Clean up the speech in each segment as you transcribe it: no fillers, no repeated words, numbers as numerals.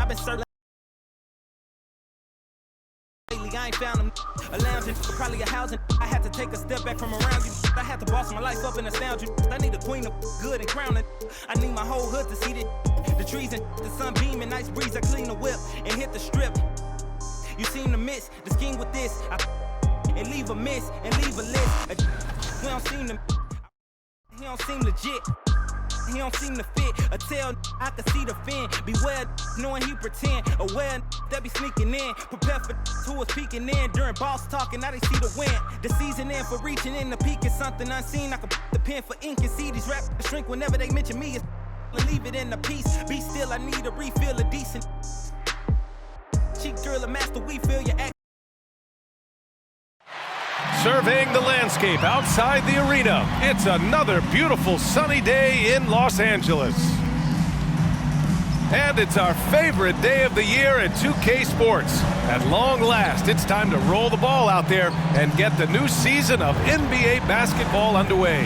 I've been searching. I ain't found them. A lounge, probably a housing. I had to take a step back from around you. I had to boss my life up and astound you. I need a queen of good and crowning. I need my whole hood to see it. The trees and the sun beaming, nice breeze. I clean the whip and hit the strip. You seem to miss the scheme with this. And leave a miss and leave a list. We don't seem to. He don't seem legit. He don't seem to fit. A tail, I can see the fin. Beware, knowing he pretend. Aware, that be sneaking in. Prepare for who was peeking in. During boss talking, now they see the win. The season in for reaching in the peak is something unseen. I can put the pen for ink and see these rappers shrink whenever they mention me. Leave it in the piece. Be still, I need a refill of decent. Cheek girl, a master, we feel your act. Surveying the landscape outside the arena, it's another beautiful sunny day in Los Angeles. And it's our favorite day of the year at 2K Sports. At long last, it's time to roll the ball out there and get the new season of NBA basketball underway.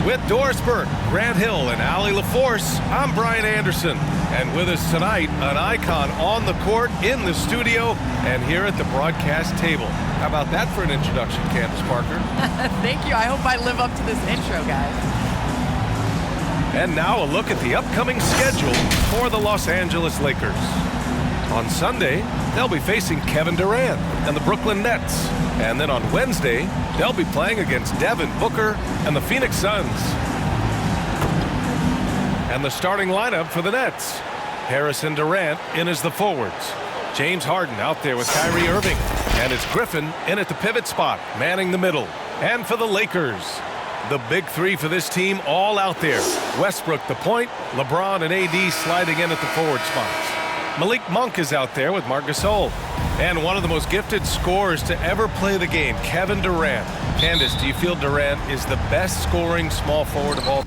With Doris Burke, Grant Hill, and Allie LaForce, I'm Brian Anderson. And with us tonight, an icon on the court, in the studio, and here at the broadcast table. How about that for an introduction, Candace Parker? Thank you. I hope I live up to this intro, guys. And now a look at the upcoming schedule for the Los Angeles Lakers. On Sunday, they'll be facing Kevin Durant and the Brooklyn Nets. And then on Wednesday, they'll be playing against Devin Booker and the Phoenix Suns. And the starting lineup for the Nets: Harrison Durant in as the forwards, James Harden out there with Kyrie Irving, and it's Griffin in at the pivot spot, manning the middle. And for the Lakers, the big three for this team all out there: Westbrook the point, LeBron and AD sliding in at the forward spots. Malik Monk is out there with Marc Gasol. And one of the most gifted scorers to ever play the game, Kevin Durant. Candace, do you feel Durant is the best scoring small forward of all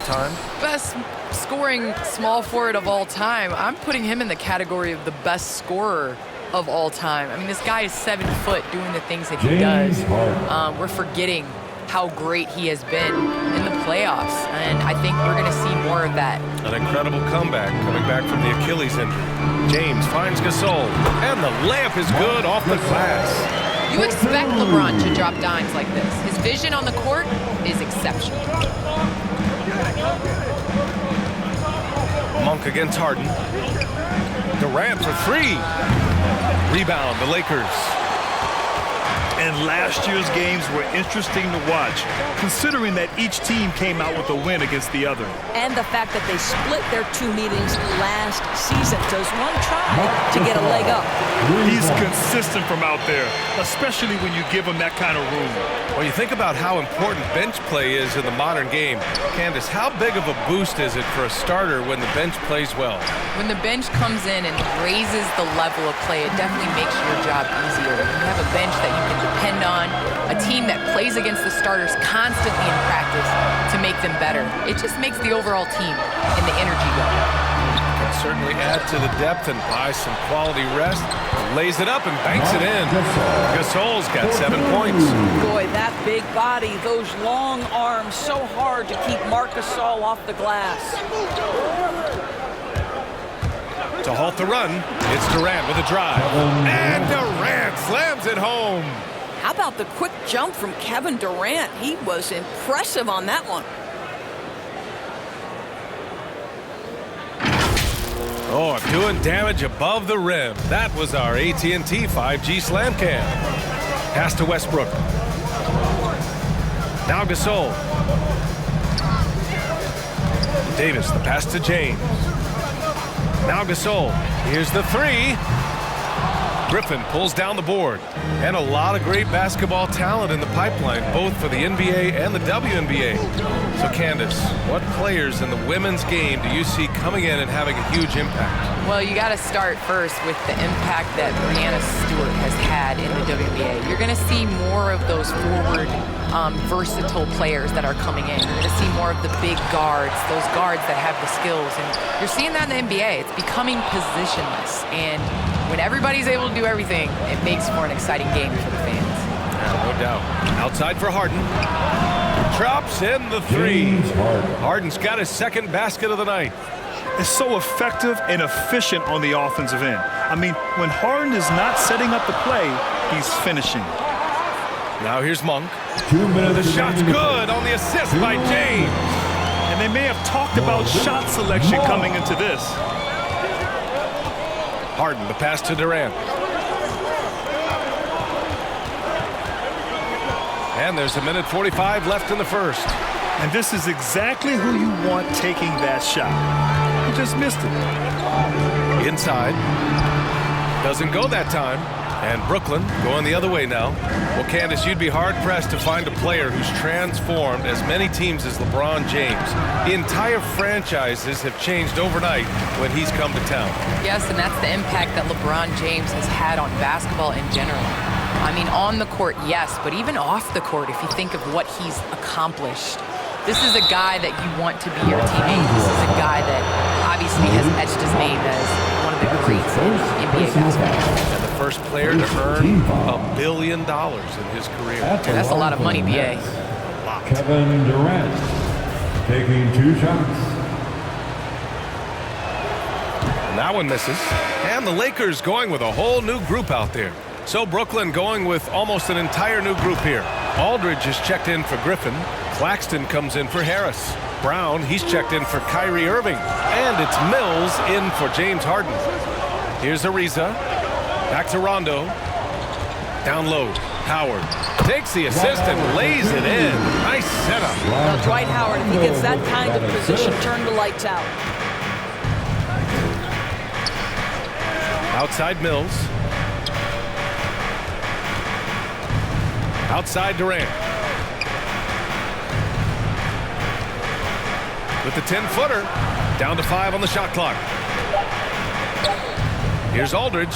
time? Best scoring small forward of all time. I'm putting him in the category of the best scorer of all time. I mean, this guy is 7 foot doing the things that he does. We're forgetting how great he has been in the playoffs, and I think we're going to see more of that. An incredible comeback coming back from the Achilles injury. James finds Gasol, and the layup is good off the glass. You expect LeBron to drop dimes like this. His vision on the court is exceptional. Monk against Harden. Durant for three. Rebound, the Lakers. And last year's games were interesting to watch, considering that each team came out with a win against the other. And the fact that they split their two meetings last season. Does one try to get a leg up? He's consistent from out there, especially when you give him that kind of room. Well, you think about how important bench play is in the modern game. Candace, how big of a boost is it for a starter when the bench plays well? When the bench comes in and raises the level of play, it definitely makes your job easier. You have a bench that you can depend on, a team that plays against the starters constantly in practice to make them better. It just makes the overall team and the energy go. Can certainly add to the depth and buy some quality rest. Lays it up and banks it in. Gasol's got 7 points. Boy, that big body, those long arms, so hard to keep Marc Gasol off the glass. To halt the run, it's Durant with a drive. And Durant slams it home. How about the quick jump from Kevin Durant? He was impressive on that one. Oh, doing damage above the rim. That was our AT&T 5G Slam Cam. Pass to Westbrook. Now Gasol. Davis, the pass to James. Now Gasol. Here's the three. Griffin pulls down the board. And a lot of great basketball talent in the pipeline, both for the NBA and the WNBA. So Candace, what players in the women's game do you see coming in and having a huge impact? Well, you got to start first with the impact that Breanna Stewart has had in the WNBA. You're going to see more of those forward, versatile players that are coming in. You're going to see more of the big guards, those guards that have the skills. And you're seeing that in the NBA. It's becoming positionless. And when everybody's able to do everything, it makes for an exciting game for the fans. Yeah, no doubt. Outside for Harden. Drops in the three. Harden's got his second basket of the night. Is so effective and efficient on the offensive end. I mean, when Harden is not setting up the play, he's finishing. Now here's Monk. The shot's good on the assist by James. And they may have talked about shot selection coming into this. Harden, the pass to Durant. And there's 1:45 left in the first. And this is exactly who you want taking that shot. He just missed it. Inside. Doesn't go that time. And Brooklyn going the other way now. Well, Candace, you'd be hard-pressed to find a player who's transformed as many teams as LeBron James. The entire franchises have changed overnight when he's come to town. Yes, and that's the impact that LeBron James has had on basketball in general. I mean, on the court, yes, but even off the court, if you think of what he's accomplished. This is a guy that you want to be your teammate. This is a guy that obviously has etched his name as one of the greats in NBA basketball. And the first player to earn $1 billion in his career. That's a lot of money, BA. Kevin Durant taking 2 shots. And that one misses. And the Lakers going with a whole new group out there. So Brooklyn going with almost an entire new group here. Aldridge is checked in for Griffin. Claxton comes in for Harris. Brown, he's checked in for Kyrie Irving. And it's Mills in for James Harden. Here's Ariza. Back to Rondo. Down low. Howard takes the assist and lays it in. Nice setup. Well, Dwight Howard, if he gets that kind of position, turn the lights out. Outside Mills. Outside Durant. With the 10-footer, down to 5 on the shot clock. Here's Aldridge.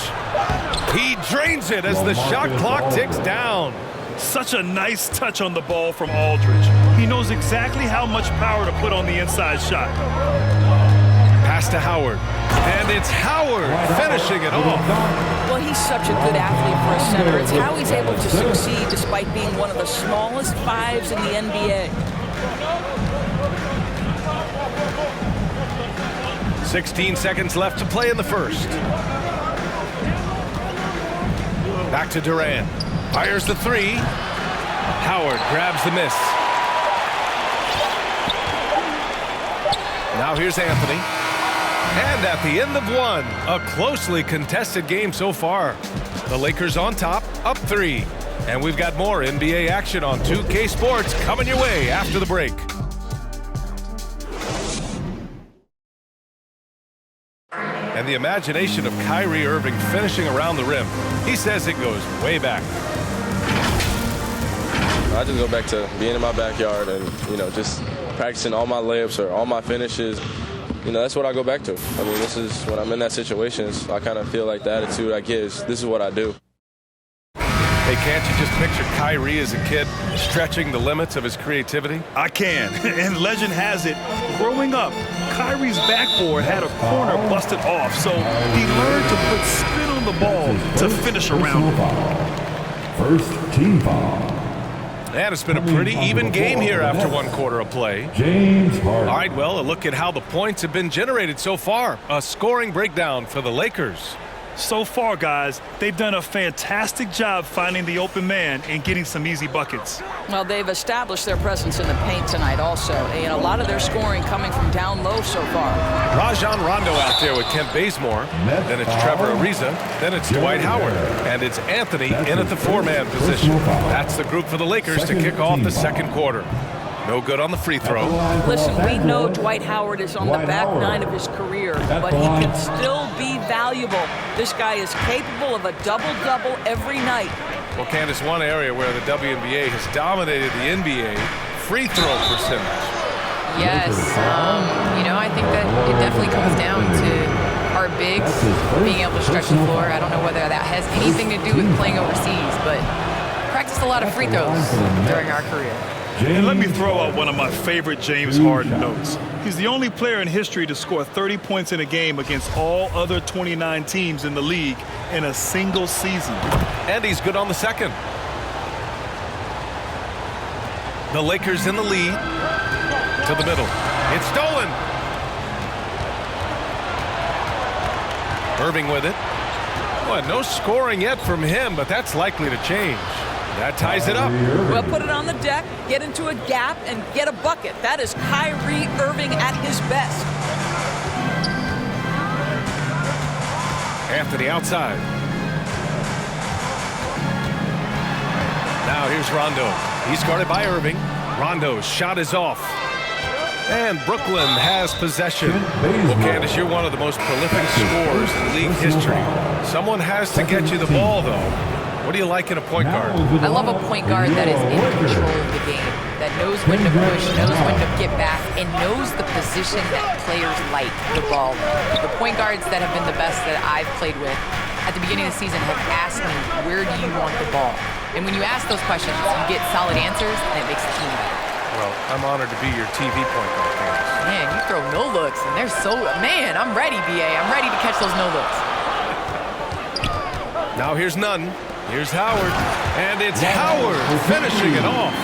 He drains it as the shot clock ticks down. Such a nice touch on the ball from Aldridge. He knows exactly how much power to put on the inside shot. Pass to Howard. And it's Howard finishing it off. Well, he's such a good athlete for a center. It's how he's able to succeed despite being one of the smallest 5s in the NBA. 16 seconds left to play in the first. Back to Durant. Fires the 3. Howard grabs the miss. Now here's Anthony. And at the end of 1, a closely contested game so far. The Lakers on top, up 3. And we've got more NBA action on 2K Sports coming your way after the break. And the imagination of Kyrie Irving finishing around the rim. He says it goes way back. I just go back to being in my backyard and, just practicing all my layups or all my finishes. That's what I go back to. I mean, this is when I'm in that situation, I kind of feel like the attitude I get is this is what I do. Hey, can't you just picture Kyrie as a kid stretching the limits of his creativity? I can. And legend has it, growing up, Kyrie's backboard had a corner busted off, so he learned to put spin on the ball to finish around it. First team foul. And it's been a pretty even game here after 1 quarter of play. James Harden. All right, well, a look at how the points have been generated so far. A scoring breakdown for the Lakers. So far, guys, they've done a fantastic job finding the open man and getting some easy buckets. Well, they've established their presence in the paint tonight also. And a lot of their scoring coming from down low so far. Rajon Rondo out there with Kent Bazemore. Then it's Trevor Ariza. Then it's Dwight Howard. And it's Anthony in at the 4-man position. That's the group for the Lakers to kick off the second quarter. No good on the free throw. Listen, we know Dwight Howard is on the back 9 of his career, but he can still be valuable. This guy is capable of a double-double every night. Well, Candace, one area where the WNBA has dominated the NBA, free throw percentage. Yes, I think that it definitely comes down to our bigs being able to stretch the floor. I don't know whether that has anything to do with playing overseas, but practiced a lot of free throws during our career. And let me throw out one of my favorite James Harden notes. He's the only player in history to score 30 points in a game against all other 29 teams in the league in a single season. And he's good on the second. The Lakers in the lead. To the middle. It's stolen. Irving with it. Well, no scoring yet from him, but that's likely to change. That ties it up. Well, put it on the deck, get into a gap, and get a bucket. That is Kyrie Irving at his best. Anthony outside. Now here's Rondo. He's guarded by Irving. Rondo's shot is off. And Brooklyn has possession. Well, Candace, you're one of the most prolific scorers in league history. Someone has to get you the ball, though. What do you like in a point guard? I love a point guard that is in control of the game, that knows when to push, knows when to get back, and knows the position that players like the ball. The point guards that have been the best that I've played with at the beginning of the season have asked me, where do you want the ball? And when you ask those questions, you get solid answers, and it makes the team better. Well, I'm honored to be your TV point guard, Candace. Man, you throw no looks, and they're so... Man, I'm ready, B.A. I'm ready to catch those no looks. Now here's Nunn. Here's Howard. And it's Howard finishing it off.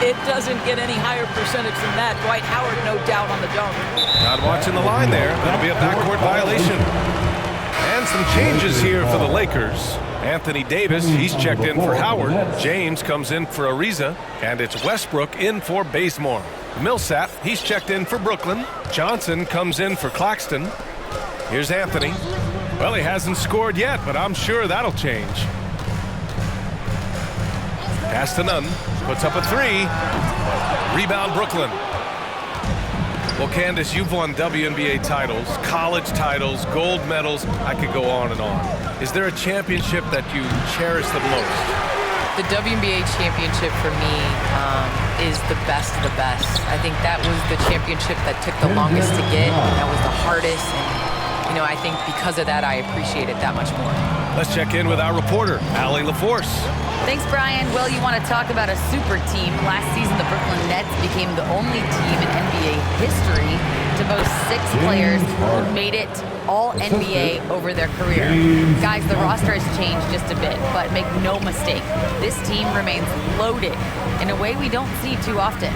It doesn't get any higher percentage than that. Dwight Howard, no doubt, on the dunk. Not watching the line there. That'll be a backcourt violation. And some changes here for the Lakers. Anthony Davis, he's checked in for Howard. James comes in for Ariza. And it's Westbrook in for Bazemore. Millsap, he's checked in for Brooklyn. Johnson comes in for Claxton. Here's Anthony. Well, he hasn't scored yet, but I'm sure that'll change. Pass to Nunn. Puts up a three. Rebound Brooklyn. Well, Candace, you've won WNBA titles, college titles, gold medals. I could go on and on. Is there a championship that you cherish the most? The WNBA championship for me is the best of the best. I think that was the championship that took the longest to get. That was the hardest. And, you know, I think because of that, I appreciate it that much more. Let's check in with our reporter, Allie LaForce. Thanks, Brian. Well, you want to talk about a super team. Last season, the Brooklyn Nets became the only team in NBA history to boast 6 players who made it all NBA over their career. Guys, the roster has changed just a bit, but make no mistake, this team remains loaded in a way we don't see too often.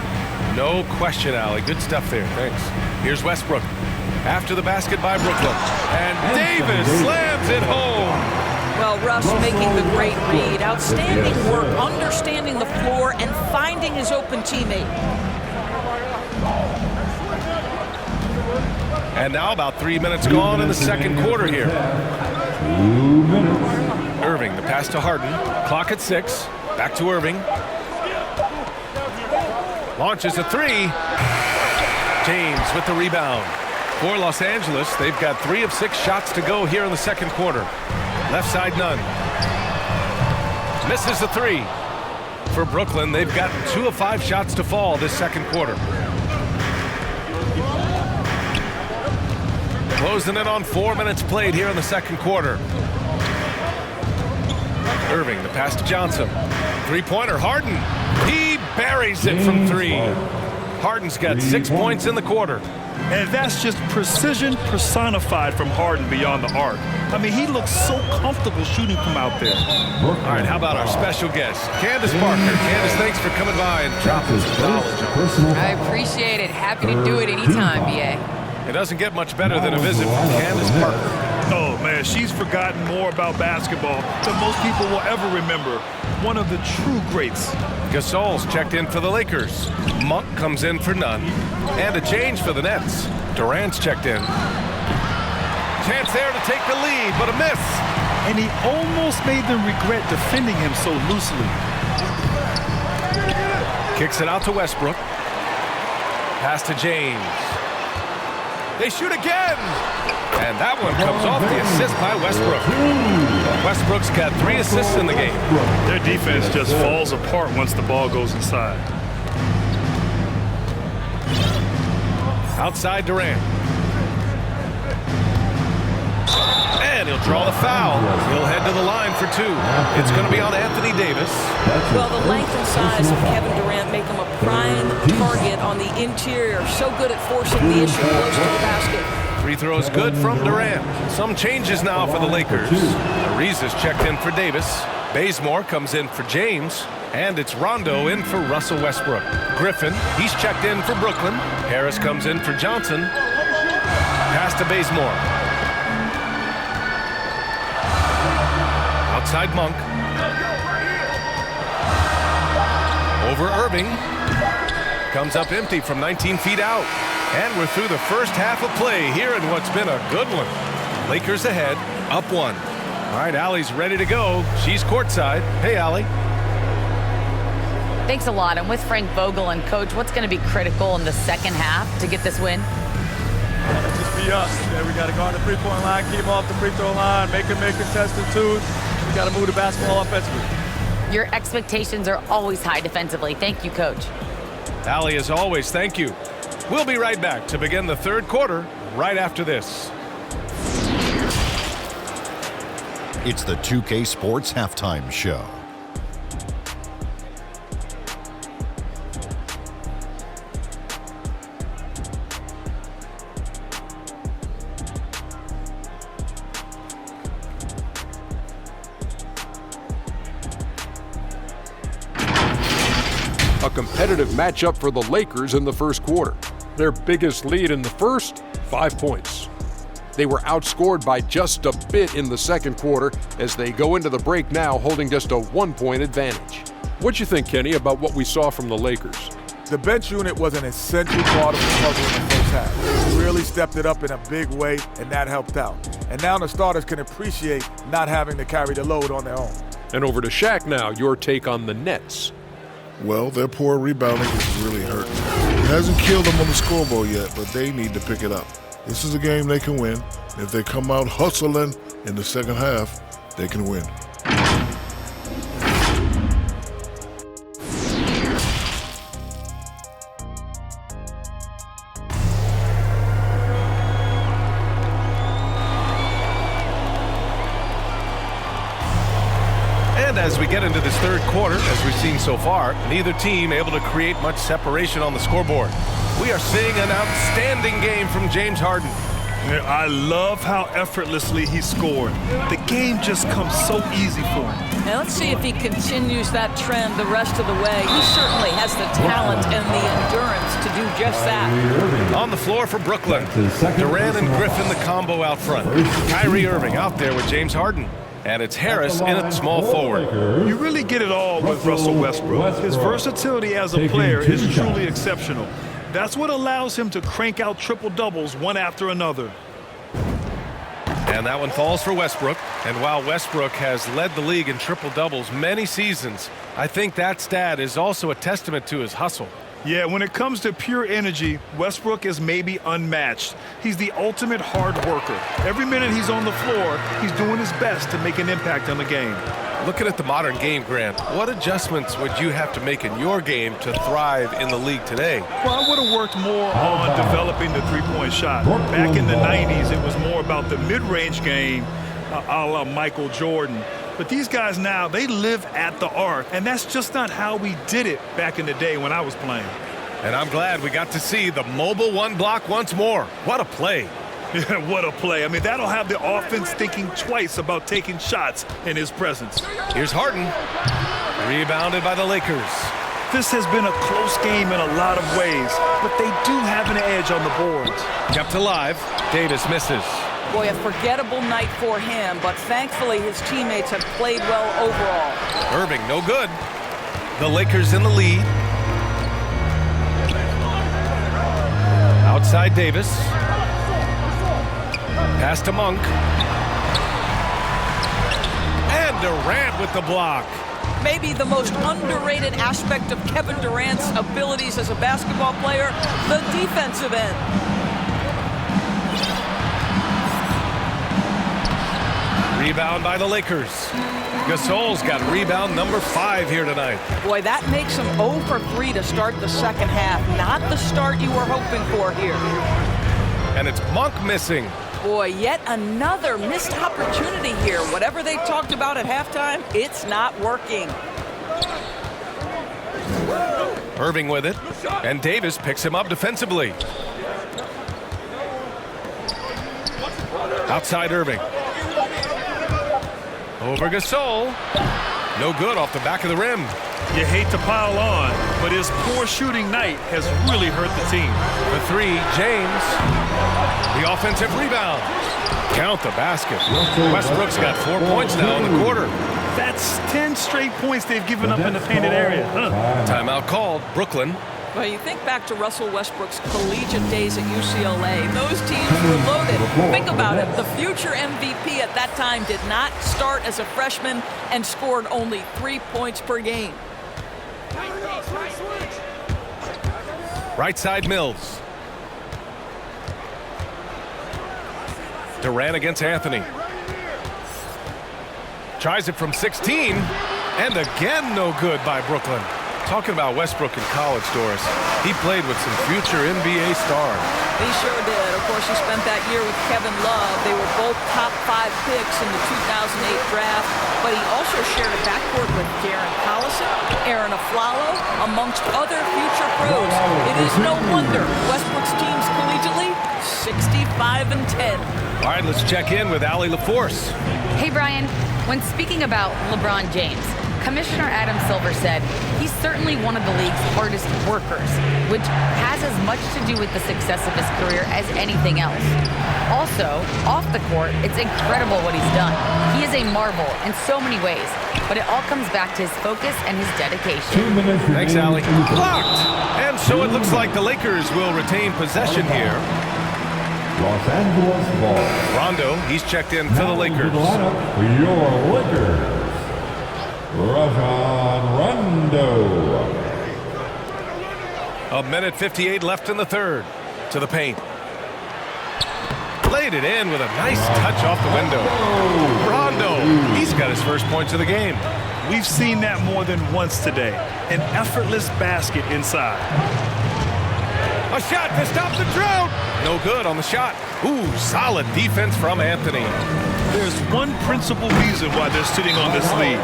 No question, Allie. Good stuff there. Thanks. Here's Westbrook. After the basket by Brooklyn. And Davis slams it home. Well, Russ making the great read. Outstanding work, understanding the floor, and finding his open teammate. And now about 3 minutes gone in the second quarter here. 2 minutes. Irving, the pass to Harden. Clock at 6. Back to Irving. Launches a three. James with the rebound. For Los Angeles, they've got 3 of 6 shots to go here in the second quarter. Left side, Nunn. Misses the 3. For Brooklyn, they've got 2 of 5 shots to fall this second quarter. Closing in on 4 minutes played here in the second quarter. Irving, the pass to Johnson. Three-pointer, Harden. He buries it from 3. Harden's got 6 points in the quarter. And that's just precision personified from Harden beyond the arc. I mean, he looks so comfortable shooting from out there. All right, how about our special guest, Candace Parker. Candace, thanks for coming by and dropping some knowledge on us. I appreciate it. Happy to do it anytime, B.A. It doesn't get much better than a visit from Candace Parker. Oh, man, she's forgotten more about basketball than most people will ever remember. One of the true greats. Gasol's checked in for the Lakers. Monk comes in for Nunn. And a change for the Nets. Durant's checked in. Chance there to take the lead, but a miss. And he almost made them regret defending him so loosely. Kicks it out to Westbrook. Pass to James. They shoot again. And that one comes off the assist by Westbrook. Westbrook's got 3 assists in the game. Their defense just falls apart once the ball goes inside. Outside Durant. And he'll draw the foul. He'll head to the line for 2. It's going to be on Anthony Davis. Well, the length and size of Kevin Durant make him a prime target on the interior. So good at forcing the issue close to the basket. Free throw is good from Durant. Some changes now for the Lakers. Ariza's checked in for Davis. Bazemore comes in for James. And it's Rondo in for Russell Westbrook. Griffin, he's checked in for Brooklyn. Harris comes in for Johnson. Pass to Bazemore. Outside Monk. Over Irving. Comes up empty from 19 feet out. And we're through the first half of play here in what's been a good one. Lakers ahead, up 1. All right, Allie's ready to go. She's courtside. Hey, Allie. Thanks a lot. I'm with Frank Vogel. And, Coach, what's going to be critical in the second half to get this win? Just be us. Yeah, we got to go on the three-point line, keep them off the free throw line, make contested twos. We got to move the basketball offensively. Your expectations are always high defensively. Thank you, Coach. Allie, as always, thank you. We'll be right back to begin the third quarter right after this. It's the 2K Sports Halftime Show. A competitive matchup for the Lakers in the first quarter. Their biggest lead in the first, 5 points. They were outscored by just a bit in the second quarter as they go into the break now holding just a 1-point advantage. What you think, Kenny, about what we saw from the Lakers? The bench unit was an essential part of the puzzle in the first half. They really stepped it up in a big way, and that helped out. And now the starters can appreciate not having to carry the load on their own. And over to Shaq now, your take on the Nets. Well, their poor rebounding is really hurting. It hasn't killed them on the scoreboard yet, but they need to pick it up. This is a game they can win. If they come out hustling in the second half, they can win. And as we get into this third quarter, as we've seen so far, neither team able to create much separation on the scoreboard. We are seeing an outstanding game from James Harden. I love how effortlessly he scored. The game just comes so easy for him. Now let's see if he continues that trend the rest of the way. He certainly has the talent and the endurance to do just that. On the floor for Brooklyn, Durant and Griffin the combo out front. Kyrie Irving out there with James Harden. And it's Harris in at small forward. You really get it all with Russell Westbrook. His versatility as a player is truly exceptional. That's what allows him to crank out triple-doubles one after another. And that one falls for Westbrook. And while Westbrook has led the league in triple-doubles many seasons, I think that stat is also a testament to his hustle. Yeah, when it comes to pure energy, Westbrook is maybe unmatched. He's the ultimate hard worker. Every minute he's on the floor, he's doing his best to make an impact on the game. Looking at the modern game, Grant, what adjustments would you have to make in your game to thrive in the league today? Well, I would have worked more on developing the three-point shot. Back in the 90s, it was more about the mid-range game, a la Michael Jordan. But these guys now, they live at the arc, and that's just not how we did it back in the day when I was playing. And I'm glad we got to see the mobile one block once more. What a play. Yeah, what a play. I mean, that'll have the offense thinking twice about taking shots in his presence. Here's Harden. Rebounded by the Lakers. This has been a close game in a lot of ways, but they do have an edge on the boards. Kept alive. Davis misses. Boy, a forgettable night for him, but thankfully his teammates have played well overall. Irving, no good. The Lakers in the lead. Outside Davis. Pass to Monk. And Durant with the block. Maybe the most underrated aspect of Kevin Durant's abilities as a basketball player, the defensive end. Rebound by the Lakers. Gasol's got rebound number 5 here tonight. Boy, that makes him 0 for 3 to start the second half. Not the start you were hoping for here. And it's Monk missing. Boy, yet another missed opportunity here. Whatever they talked about at halftime, it's not working. Irving with it. And Davis picks him up defensively. Outside Irving. Over Gasol. No good off the back of the rim. You hate to pile on, but his poor shooting night has really hurt the team. The three, James. The offensive rebound. Count the basket. Westbrook's got 4 points now in the quarter. That's 10 straight points they've given up in the painted area. Timeout called. Brooklyn. Well, you think back to Russell Westbrook's collegiate days at UCLA. Those teams were loaded. Think about it. The future MVP at that time did not start as a freshman and scored only 3 points per game. Right side, Mills. Durant against Anthony. Tries it from 16. And again, no good by Brooklyn. Talking about Westbrook in college, Doris. He played with some future NBA stars. He sure did. Of course, he spent that year with Kevin Love. They were both top 5 picks in the 2008 draft. But he also shared a backcourt with Darren Collison, Aaron Aflalo, amongst other future pros. It is no wonder Westbrook's teams collegiately 65-10. All right, let's check in with Allie LaForce. Hey, Brian. When speaking about LeBron James, Commissioner Adam Silver said he's certainly one of the league's hardest workers, which has as much to do with the success of his career as anything else. Also, off the court, it's incredible what he's done. He is a marvel in so many ways, but it all comes back to his focus and his dedication. Thanks, Allie. Blocked! And so it looks like the Lakers will retain possession here. Los Angeles ball. Rondo, he's checked in for the Lakers. Lineup for your Lakers. Rajon Rondo. 1:58 left in the third. To the paint. Laid it in with a nice touch off the window. Rondo, he's got his first points of the game. We've seen that more than once today. An effortless basket inside. A shot to stop the drought. No good on the shot. Ooh, solid defense from Anthony. There's one principal reason why they're sitting on this lead.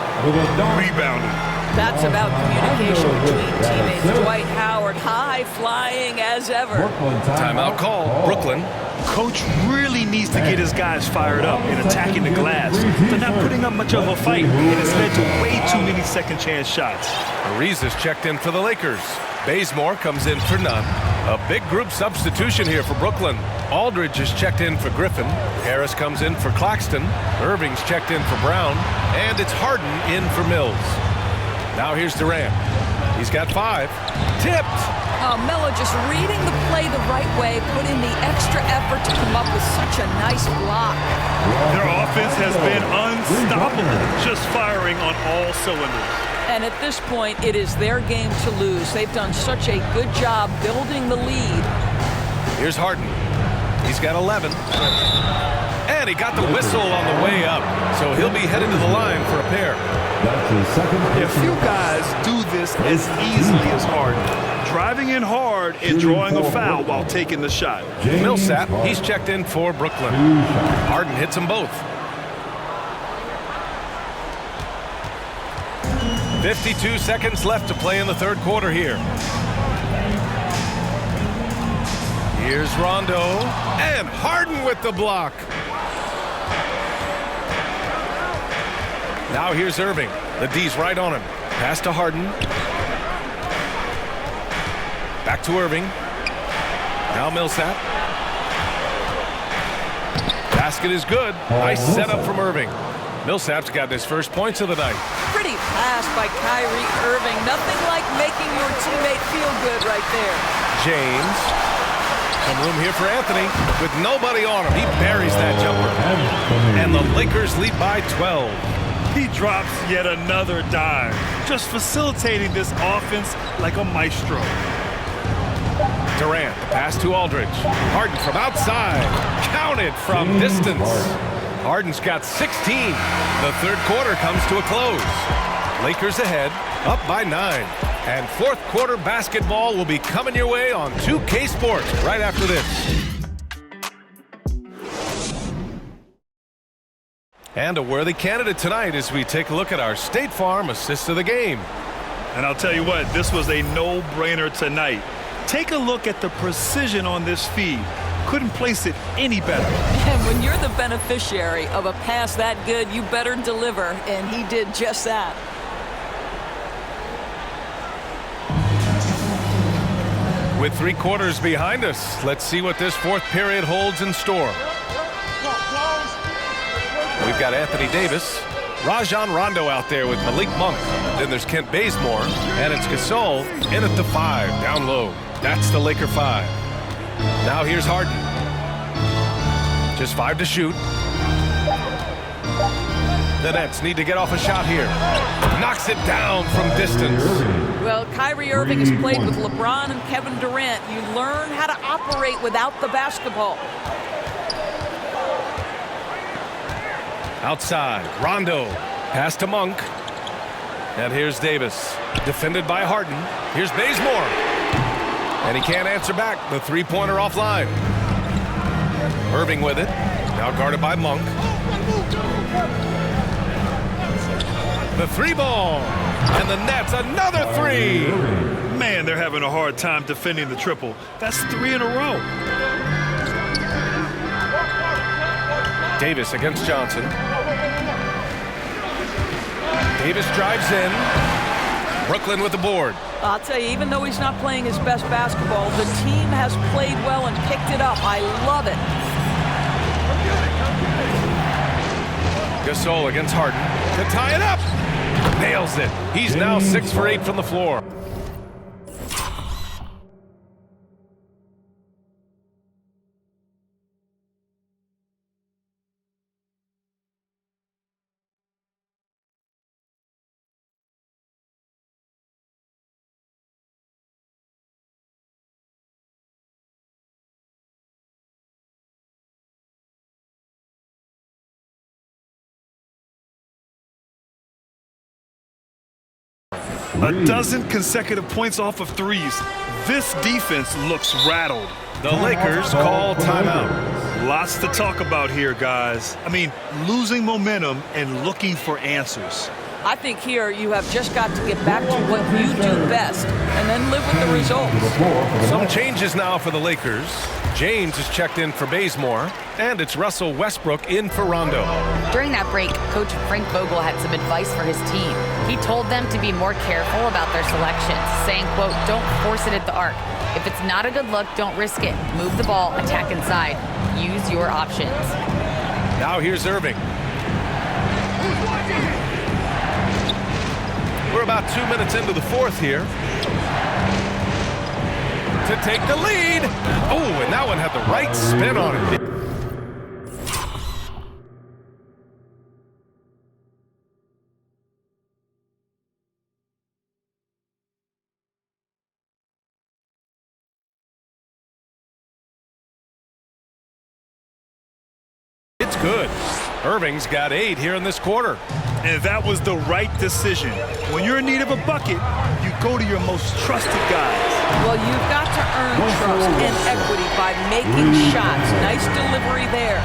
Rebounding. That's about communication between teammates. Dwight Howard, high flying as ever. Timeout call, Brooklyn. Coach really needs to get his guys fired up in attacking the glass. They're not putting up much of a fight, and it's led to way too many second chance shots. Ariza's checked in for the Lakers. Bazemore comes in for none. A big group substitution here for Brooklyn. Aldridge is checked in for Griffin. Harris comes in for Claxton. Irving's checked in for Brown. And it's Harden in for Mills. Now here's Durant. He's got 5. Tipped! Melo just reading the play the right way, put in the extra effort to come up with such a nice block. Their offense has been unstoppable, just firing on all cylinders. And at this point, it is their game to lose. They've done such a good job building the lead. Here's Harden. He's got 11. And he got the whistle on the way up, so he'll be headed to the line for a pair. That's his second. A few guys do this as easily as Harden. Driving in hard and drawing a foul while taking the shot. Millsap, he's checked in for Brooklyn. Harden hits them both. 52 seconds left to play in the third quarter here. Here's Rondo. And Harden with the block. Now here's Irving. The D's right on him. Pass to Harden. Back to Irving. Now Millsap. Basket is good. Nice setup from Irving. Millsap's got his first points of the night. Pretty pass by Kyrie Irving. Nothing like making your teammate feel good right there. James. Some room here for Anthony with nobody on him. He buries that jumper. And the Lakers lead by 12. He drops yet another dime, just facilitating this offense like a maestro. Durant, the pass to Aldridge. Harden from outside. Counted from distance. Harden's got 16. The third quarter comes to a close. Lakers ahead, up by 9. And fourth quarter basketball will be coming your way on 2K Sports right after this. And a worthy candidate tonight as we take a look at our State Farm assist of the game. And I'll tell you what, this was a no-brainer tonight. Take a look at the precision on this feed. Couldn't place it any better. And when you're the beneficiary of a pass that good, you better deliver, and he did just that. With 3 quarters behind us, let's see what this 4th period holds in store. We've got Anthony Davis, Rajon Rondo out there with Malik Monk. Then there's Kent Bazemore, and it's Gasol in at the 5, down low. That's the Laker 5. Now here's Harden. Just 5 to shoot. The Nets need to get off a shot here. Knocks it down from distance. Well, Kyrie Irving has played with LeBron and Kevin Durant. You learn how to operate without the basketball. Outside, Rondo. Pass to Monk. And here's Davis. Defended by Harden. Here's Bazemore. And he can't answer back. The 3-pointer offline. Irving with it. Now guarded by Monk. The 3-ball. And the Nets, another 3. Man, they're having a hard time defending the triple. That's 3 in a row. Davis against Johnson. Davis drives in. Brooklyn with the board. I'll tell you, even though he's not playing his best basketball, the team has played well and picked it up. I love it. Gasol against Harden to tie it up. Nails it. He's now 6 for 8 from the floor. A dozen consecutive points off of threes. This defense looks rattled. The Lakers call timeout. Lots to talk about here, guys. I mean, losing momentum and looking for answers. I think here you have just got to get back to what you do best and then live with the results. Some changes now for the Lakers. James is checked in for Bazemore, and it's Russell Westbrook in for Rondo. During that break, Coach Frank Vogel had some advice for his team. He told them to be more careful about their selections, saying, quote, don't force it at the arc. If it's not a good look, don't risk it. Move the ball, attack inside. Use your options. Now here's Irving. We're about 2 minutes into the 4th here. To take the lead. Oh, and that one had the right spin on it. It's good. Irving's got 8 here in this quarter. And that was the right decision. When you're in need of a bucket, you go to your most trusted guys. Well, you've got to earn trust and equity by making shots. Nice delivery there.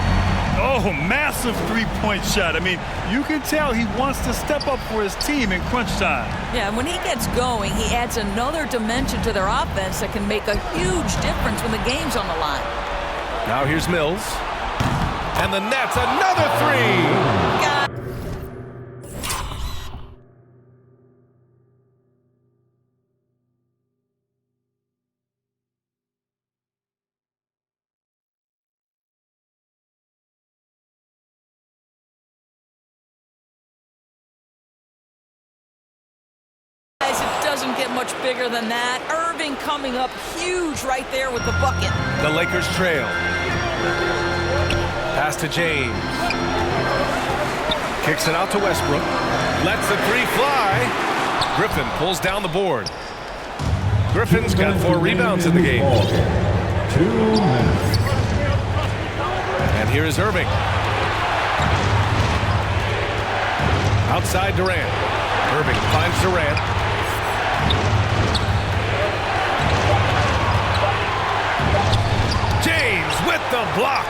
Oh, massive three-point shot. I mean, you can tell he wants to step up for his team in crunch time. Yeah, and when he gets going, he adds another dimension to their offense that can make a huge difference when the game's on the line. Now here's Mills. And the Nets, another 3. It doesn't get much bigger than that. Irving coming up huge right there with the bucket. The Lakers trail. Pass to James. Kicks it out to Westbrook. Lets the 3 fly. Griffin pulls down the board. Griffin's got 4 rebounds in the game. 2 minutes. And here is Irving. Outside Durant. Irving finds Durant. James with the block.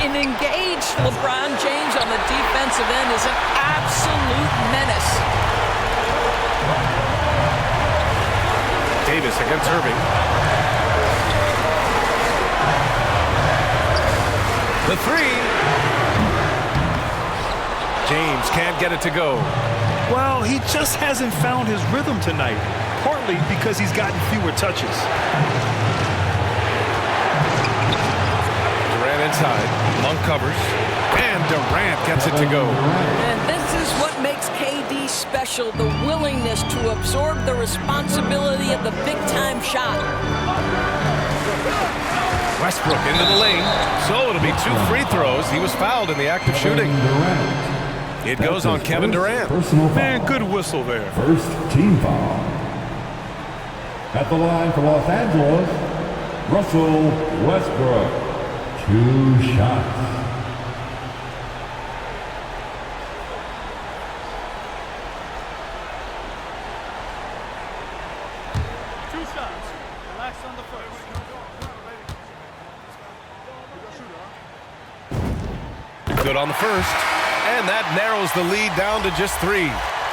An engaged LeBron James on the defensive end is an absolute menace. Davis against Irving. The 3. James can't get it to go. Well, he just hasn't found his rhythm tonight, partly because he's gotten fewer touches. side. Monk covers. And Durant gets it to go. And this is what makes KD special, the willingness to absorb the responsibility of the big-time shot. Westbrook into the lane. So it'll be 2 free throws. He was fouled in the act of shooting. It goes on Kevin Durant. Man, good whistle there. First team foul. At the line for Los Angeles, Russell Westbrook. 2 shots. Good on the first, and that narrows the lead down to just 3.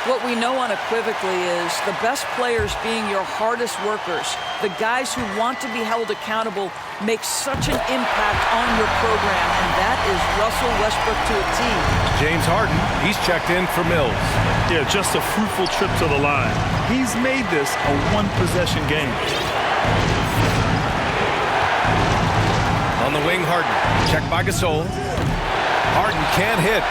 What we know unequivocally is the best players being your hardest workers, the guys who want to be held accountable, make such an impact on your program, and that is Russell Westbrook to a T. James Harden, he's checked in for Mills. Yeah, just a fruitful trip to the line. He's made this a one-possession game. On the wing, Harden, checked by Gasol. Harden can't hit.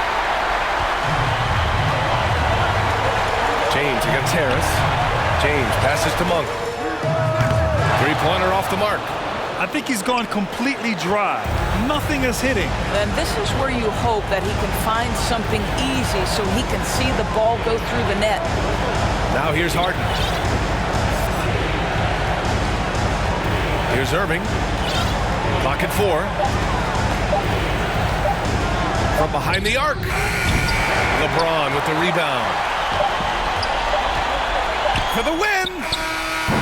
James against Harris. James passes to Monk. 3-pointer off the mark. I think he's gone completely dry. Nothing is hitting. And this is where you hope that he can find something easy so he can see the ball go through the net. Now here's Harden. Here's Irving. Clock at 4. From behind the arc. LeBron with the rebound. For the win!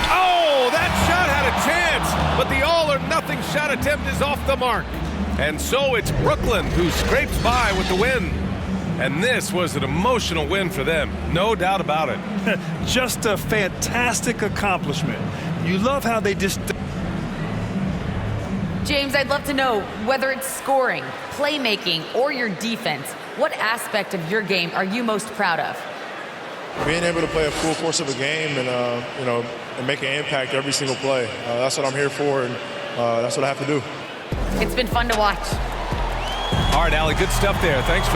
Oh, that shot had a chance, but the all-or-nothing shot attempt is off the mark. And so it's Brooklyn who scrapes by with the win. And this was an emotional win for them, no doubt about it. Just a fantastic accomplishment. You love how they just... James, I'd love to know whether it's scoring, playmaking, or your defense. What aspect of your game are you most proud of? Being able to play a full course of a game and, and make an impact every single play. That's what I'm here for, and that's what I have to do. It's been fun to watch. All right, Allie, good stuff there. Thanks for